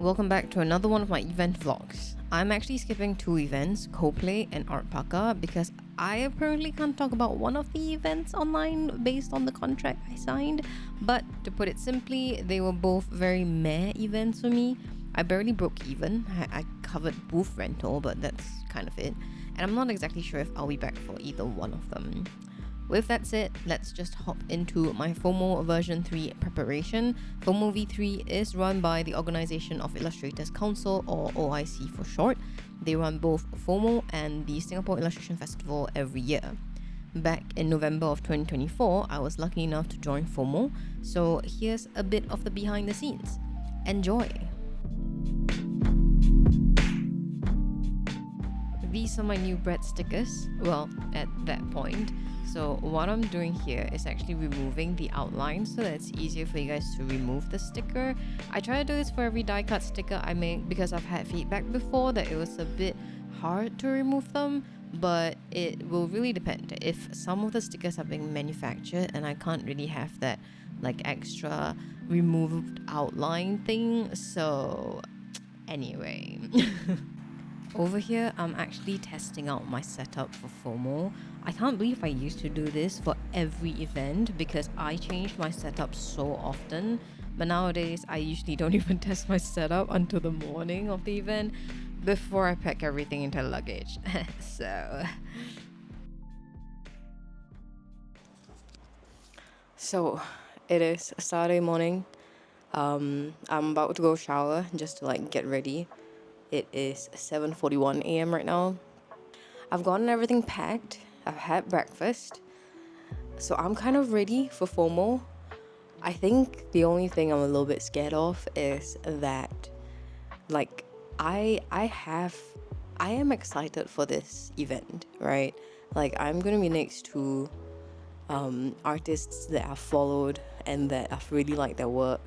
welcome back to another one of my event vlogs. I'm actually skipping two events, Coplay and Artpaka, because I apparently can't talk about one of the events online based on the contract I signed. But to put it simply, they were both very meh events for me. I barely broke even. I covered booth rental, but that's kind of it. And I'm not exactly sure if I'll be back for either one of them. With that said, let's just hop into my FOMO version 3 preparation. FOMO V3 is run by the Organisation of Illustrators Council, or OIC for short. They run both FOMO and the Singapore Illustration Festival every year. Back in November of 2024, I was lucky enough to join FOMO, so here's a bit of the behind the scenes. Enjoy! These are my new bread stickers, well, at that point. So what I'm doing here is actually removing the outline so that it's easier for you guys to remove the sticker. I try to do this for every die cut sticker I make because I've had feedback before that it was a bit hard to remove them, but it will really depend. If some of the stickers are being manufactured and I can't really have that like extra removed outline thing, so anyway. Over here, I'm actually testing out my setup for FOMO. I can't believe I used to do this for every event because I changed my setup so often. But nowadays, I usually don't even test my setup until the morning of the event before I pack everything into luggage. So, it is Saturday morning. I'm about to go shower just to like get ready. It is 7:41 a.m. right now. I've gotten everything packed. I've had breakfast. So I'm kind of ready for FOMO. I think the only thing I'm a little bit scared of is that like I am excited for this event, right? Like I'm gonna be next to artists that I've followed and that I've really liked their work,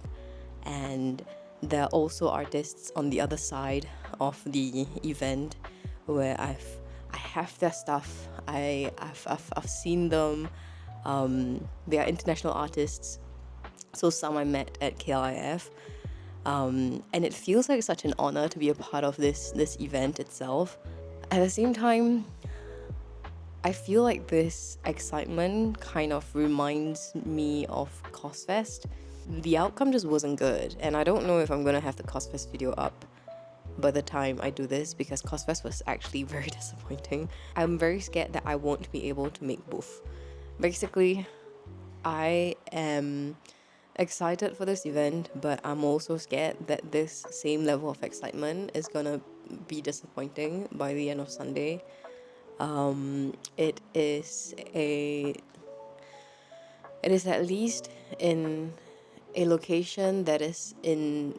and there are also artists on the other side of the event where I have their stuff. I've seen them. They are international artists, so some I met at KLIF, and it feels like such an honor to be a part of this event itself. At the same time, I feel like this excitement kind of reminds me of Cosfest. The outcome just wasn't good, and I don't know if I'm gonna have the Cosfest video up by the time I do this because Cosfest was actually very disappointing. I'm very scared that I won't be able to make both. Basically, I am excited for this event, but I'm also scared that this same level of excitement is gonna be disappointing by the end of Sunday. It is at least in a location that is in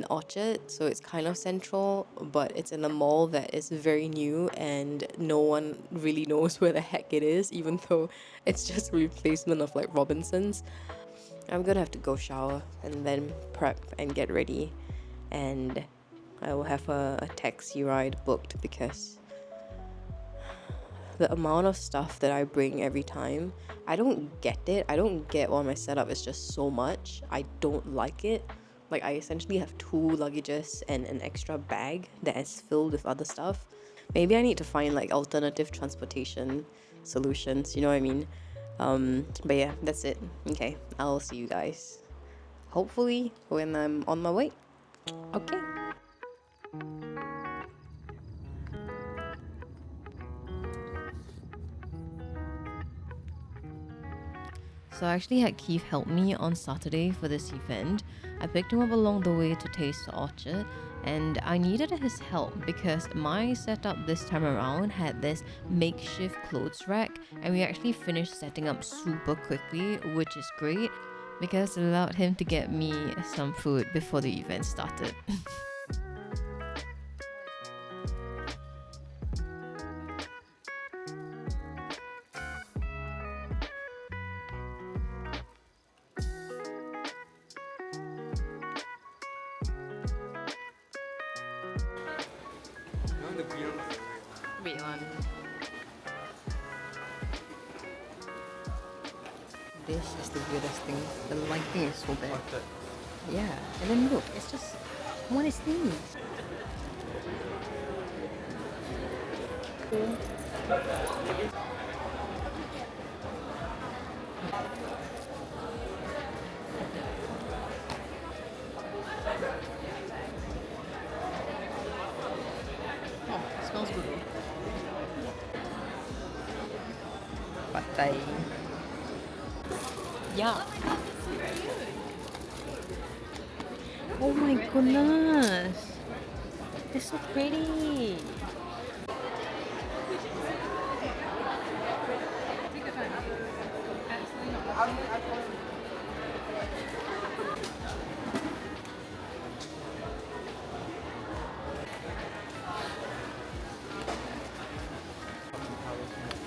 Orchard, so it's kind of central, but it's in a mall that is very new and no one really knows where the heck it is, even though it's just a replacement of like Robinson's. I'm gonna have to go shower and then prep and get ready, and I will have a taxi ride booked because the amount of stuff that I bring every time, I don't get it. I don't get why my setup is just so much. I don't like it. Like, I essentially have 2 luggages and an extra bag that is filled with other stuff. Maybe I need to find like alternative transportation solutions, you know what I mean? But yeah, that's it. Okay, I'll see you guys hopefully when I'm on my way. Okay. So I actually had Keith help me on Saturday for this event. I picked him up along the way to Taste Orchard, and I needed his help because my setup this time around had this makeshift clothes rack, and we actually finished setting up super quickly, which is great because it allowed him to get me some food before the event started. Wait one. This is the weirdest thing. The lighting is so bad. Yeah, and then look, it's just What is these? Oh, it smells good. Pad Thai. Yeah. Oh my goodness. It's so pretty.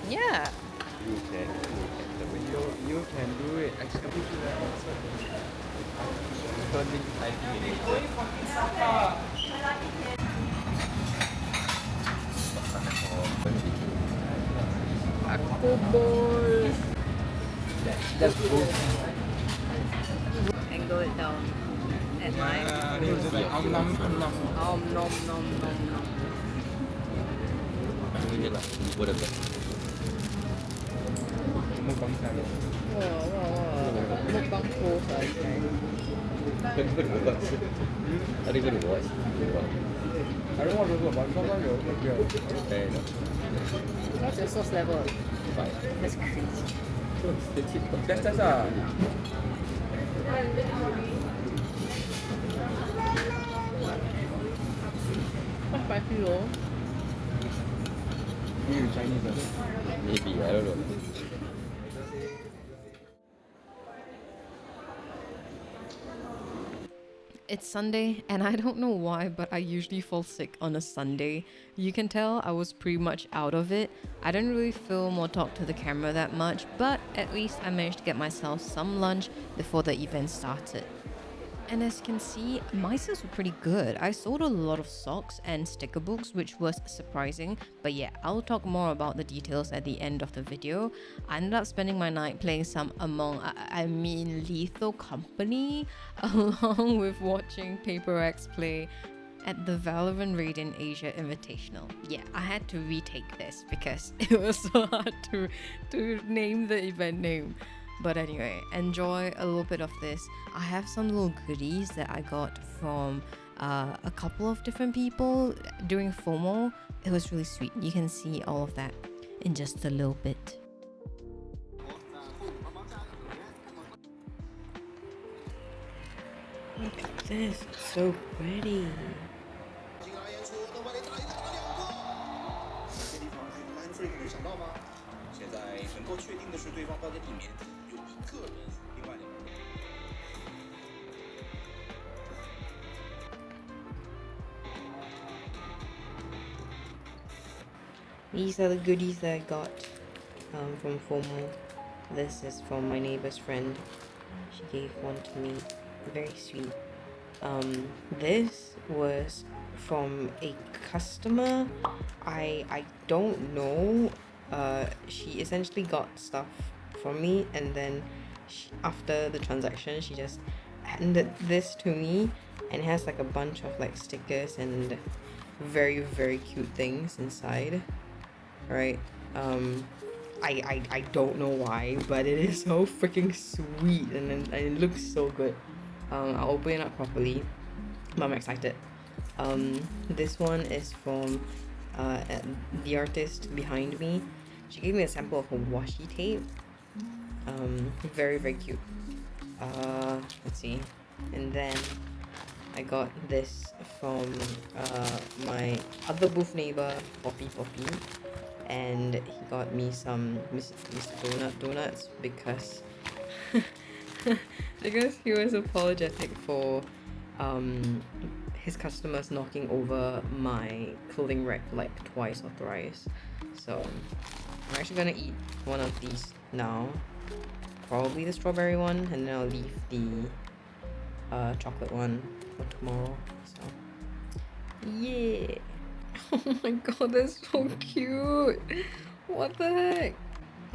Yeah. You can the window. You can do it. Actually, turning I think Aku boy. That's good. Angle it down at my nom nom nom nom nom. Ini lah, boleh tak? Mukbang saya. Wah wah wah. Mukbang pro saja. Tadi gue udah watch. Ada mau dulu, bangsa kan ya? Eh, no. What's your sauce level? Fine. That's crazy. That's ah. What's spicy though? Maybe Chinese. Maybe I don't know. It's Sunday, and I don't know why, but I usually fall sick on a Sunday. You can tell I was pretty much out of it. I didn't really film or talk to the camera that much, but at least I managed to get myself some lunch before the event started. And as you can see, my sales were pretty good. I sold a lot of socks and sticker books, which was surprising. But yeah, I'll talk more about the details at the end of the video. I ended up spending my night playing some Lethal Company, along with watching Paper X play at the Valorant Radiant Asia Invitational. Yeah, I had to retake this because it was so hard to name the event name. But anyway, enjoy a little bit of this. I have some little goodies that I got from a couple of different people during FOMO. It was really sweet. You can see all of that in just a little bit. Look at this, it's so pretty. 想到吗？现在能够确定的是，对方包间里面有一个人，另外两个人。These are the goodies that I got from FOMO. This is from my neighbor's friend. She gave one to me. Very sweet. This was from a customer. I don't know. She essentially got stuff from me, and then after the transaction, she just handed this to me, and it has like a bunch of like stickers and very very cute things inside. Right? I don't know why, but it is so freaking sweet, and it looks so good. I'll open it up properly, but I'm excited. This one is from the artist behind me. She gave me a sample of her washi tape. Very very cute. Let's see. And then I got this from my other booth neighbor, Poppy, and he got me some Mr. Donuts because because he was apologetic for his customers knocking over my clothing rack like twice or thrice. So I'm actually gonna eat one of these now, probably the strawberry one, and then I'll leave the chocolate one for tomorrow. So yeah. Oh my god, that's so cute. What the heck?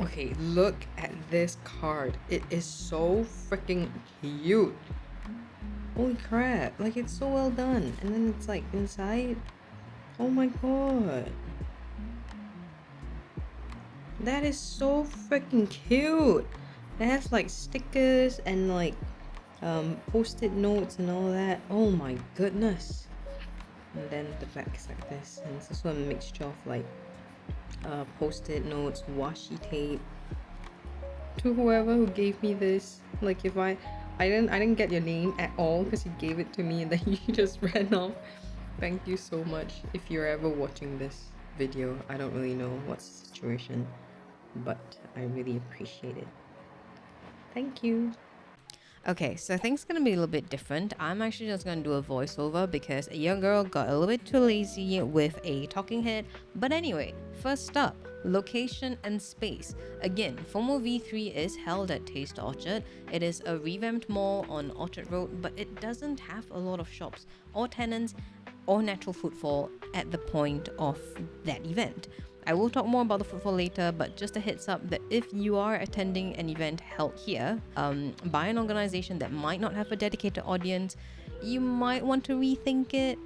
Okay, look at this card. It is so freaking cute. Holy crap, like it's so well done. And then it's like inside. Oh my god. That is so freaking cute. It has like stickers and like post-it notes and all that. Oh my goodness. And then the back is like this. And it's also a mixture of like post-it notes, washi tape. To whoever who gave me this, like if I didn't get your name at all because you gave it to me and then you just ran off. Thank you so much. If you're ever watching this video, I don't really know what's the situation, but I really appreciate it. Thank you. Okay, so things gonna be a little bit different. I'm actually just gonna do a voiceover because a young girl got a little bit too lazy with a talking head. But anyway, first up, location and space. Again, FOMO V3 is held at Taste Orchard. It is a revamped mall on Orchard Road, but it doesn't have a lot of shops or tenants or natural footfall at the point of that event. I will talk more about the footfall later, but just a heads up that if you are attending an event held here by an organization that might not have a dedicated audience, you might want to rethink it.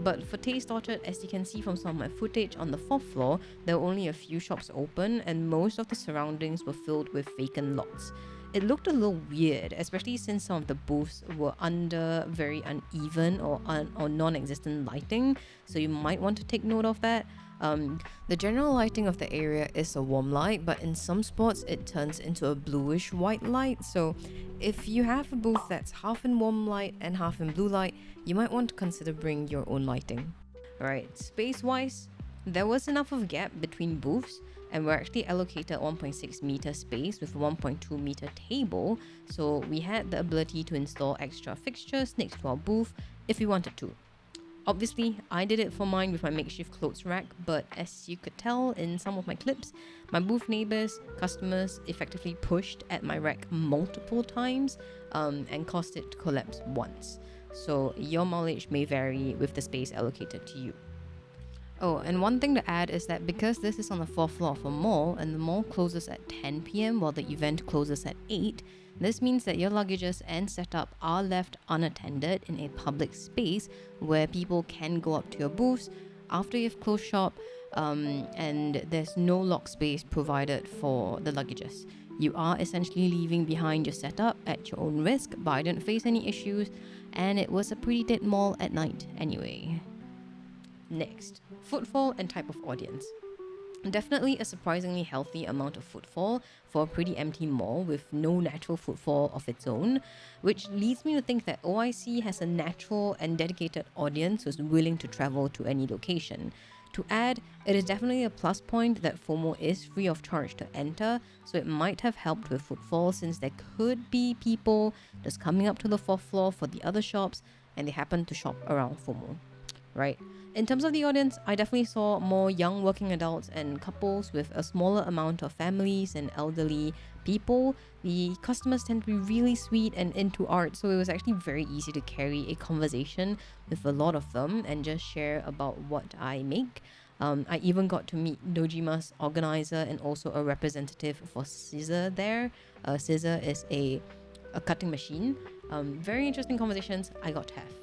But for Taste Orchard, as you can see from some of my footage on the 4th floor, there were only a few shops open and most of the surroundings were filled with vacant lots. It looked a little weird, especially since some of the booths were under very uneven or non-existent lighting, so you might want to take note of that. The general lighting of the area is a warm light, but in some spots it turns into a bluish white light. So if you have a booth that's half in warm light and half in blue light, you might want to consider bringing your own lighting. Alright, space wise, there was enough of gap between booths and we're actually allocated 1.6 meter space with a 1.2 meter table, so we had the ability to install extra fixtures next to our booth if we wanted to. Obviously, I did it for mine with my makeshift clothes rack, but as you could tell in some of my clips, my booth neighbors, customers effectively pushed at my rack multiple times and caused it to collapse once. So your mileage may vary with the space allocated to you. Oh, and one thing to add is that because this is on the 4th floor of a mall and the mall closes at 10 p.m. while the event closes at 8, this means that your luggages and setup are left unattended in a public space where people can go up to your booths after you've closed shop, and there's no lock space provided for the luggages. You are essentially leaving behind your setup at your own risk, but I didn't face any issues, and it was a pretty dead mall at night anyway. Next, footfall and type of audience. Definitely a surprisingly healthy amount of footfall for a pretty empty mall with no natural footfall of its own, which leads me to think that OIC has a natural and dedicated audience who's willing to travel to any location. To add, it is definitely a plus point that FOMO is free of charge to enter, so it might have helped with footfall since there could be people just coming up to the 4th floor for the other shops and they happen to shop around FOMO, right? In terms of the audience, I definitely saw more young working adults and couples with a smaller amount of families and elderly people. The customers tend to be really sweet and into art, so it was actually very easy to carry a conversation with a lot of them and just share about what I make. I even got to meet Dojima's organizer and also a representative for Scissor there. Scissor is a cutting machine. Very interesting conversations I got to have.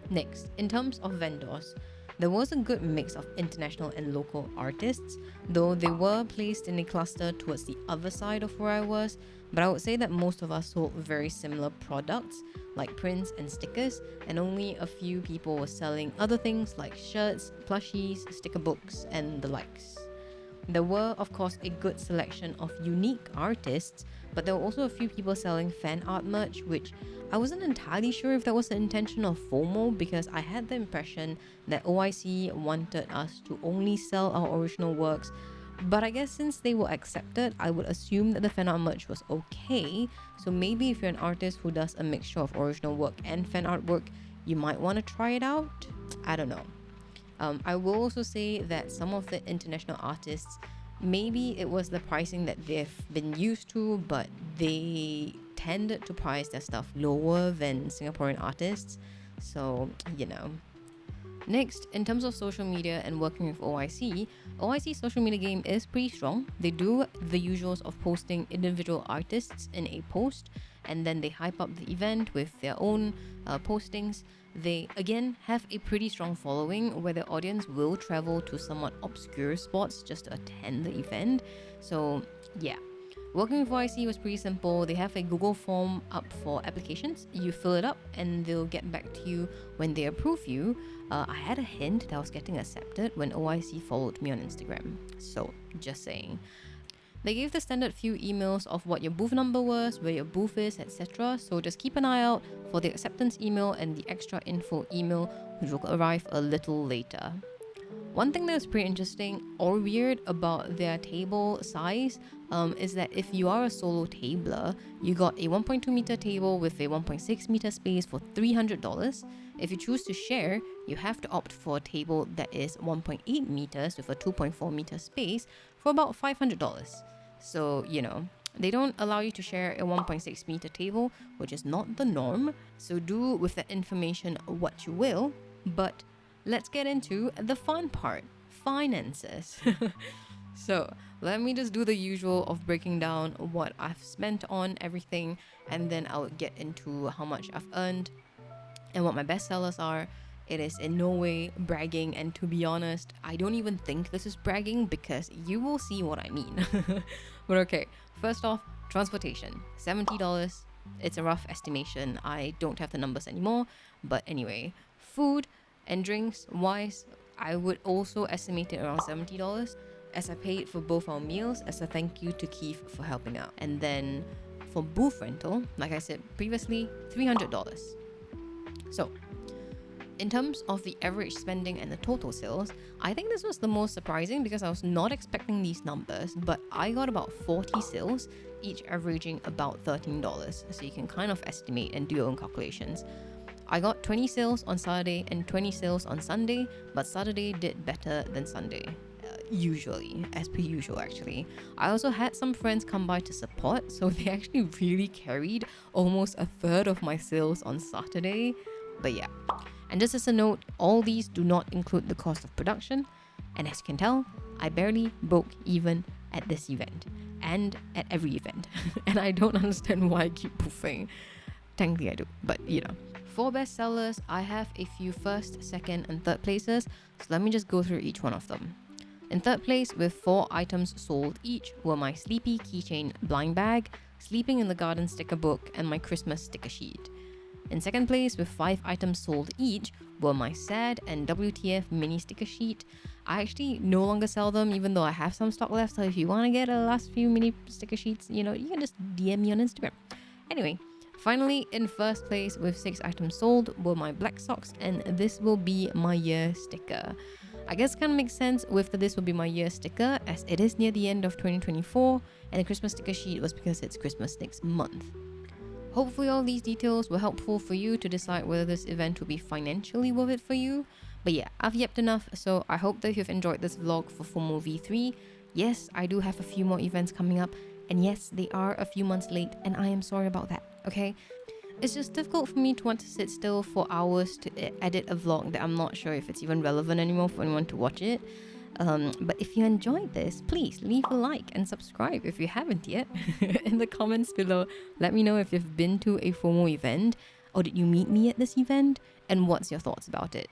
Next, in terms of vendors, there was a good mix of international and local artists, though they were placed in a cluster towards the other side of where I was, but I would say that most of us sold very similar products like prints and stickers, and only a few people were selling other things like shirts, plushies, sticker books, and the likes. There were, of course, a good selection of unique artists, but there were also a few people selling fan art merch, which I wasn't entirely sure if that was the intention of FOMO because I had the impression that OIC wanted us to only sell our original works, but I guess since they were accepted, I would assume that the fan art merch was okay, so maybe if you're an artist who does a mixture of original work and fan artwork, you might want to try it out. I don't know. I will also say that some of the international artists, maybe it was the pricing that they've been used to, but they tended to price their stuff lower than Singaporean artists. So, you know. Next, in terms of social media and working with OIC's social media game is pretty strong. They do the usuals of posting individual artists in a post, and then they hype up the event with their own postings. They again have a pretty strong following where their audience will travel to somewhat obscure spots just to attend the event. So yeah, working with OIC was pretty simple. They have a Google form up for applications. You fill it up and they'll get back to you when they approve you. I had a hint that I was getting accepted when OIC followed me on Instagram. So just saying. They gave the standard few emails of what your booth number was, where your booth is, etc. So just keep an eye out for the acceptance email and the extra info email, which will arrive a little later. One thing that was pretty interesting or weird about their table size is that if you are a solo tabler, you got a 1.2 meter table with a 1.6 meter space for $300. If you choose to share, you have to opt for a table that is 1.8 meters with a 2.4 meter space for about $500. So, you know, they don't allow you to share a 1.6 meter table, which is not the norm. So do with that information what you will, but let's get into the fun part, finances. So let me just do the usual of breaking down what I've spent on everything, and then I'll get into how much I've earned and what my best sellers are. It is in no way bragging, and to be honest, I don't even think this is bragging because you will see what I mean. But okay, first off, transportation, $70. It's a rough estimation. I don't have the numbers anymore, but anyway, food and drinks wise, I would also estimate it around $70, as I paid for both our meals as a thank you to Keith for helping out. And then for booth rental, like I said previously, $300. So in terms of the average spending and the total sales, I think this was the most surprising because I was not expecting these numbers, but I got about 40 sales, each averaging about $13. So you can kind of estimate and do your own calculations. I got 20 sales on Saturday and 20 sales on Sunday, but Saturday did better than Sunday. Usually, as per usual actually. I also had some friends come by to support, so they actually really carried almost a third of my sales on Saturday. But yeah, and just as a note, all these do not include the cost of production, and as you can tell, I barely broke even at this event and at every event. And I don't understand why I keep poofing. Technically I do, but you know. For best sellers, I have a few first, second and third places, so let me just go through each one of them. In third place, with 4 items sold each, were my Sleepy Keychain blind bag, Sleeping in the Garden sticker book, and my Christmas sticker sheet. In second place, with 5 items sold each, were my SAD and WTF mini sticker sheet. I actually no longer sell them, even though I have some stock left, so if you want to get a last few mini sticker sheets, you know, you can just DM me on Instagram. Anyway, finally, in first place, with 6 items sold, were my black socks, and This Will Be My Year sticker. I guess it kind of makes sense with the This Will Be My Year sticker, as it is near the end of 2024, and the Christmas sticker sheet was because it's Christmas next month. Hopefully all these details were helpful for you to decide whether this event will be financially worth it for you. But yeah, I've yapped enough, so I hope that you've enjoyed this vlog for FOMO V3. Yes, I do have a few more events coming up, and yes, they are a few months late, and I am sorry about that, okay? It's just difficult for me to want to sit still for hours to edit a vlog that I'm not sure if it's even relevant anymore for anyone to watch it. But if you enjoyed this, please leave a like and subscribe if you haven't yet. In the comments below, let me know if you've been to a FOMO event, or did you meet me at this event, and what's your thoughts about it.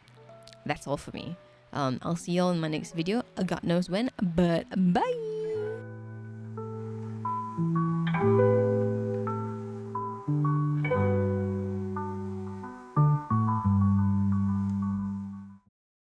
That's all for me. I'll see y'all in my next video, God knows when, but bye!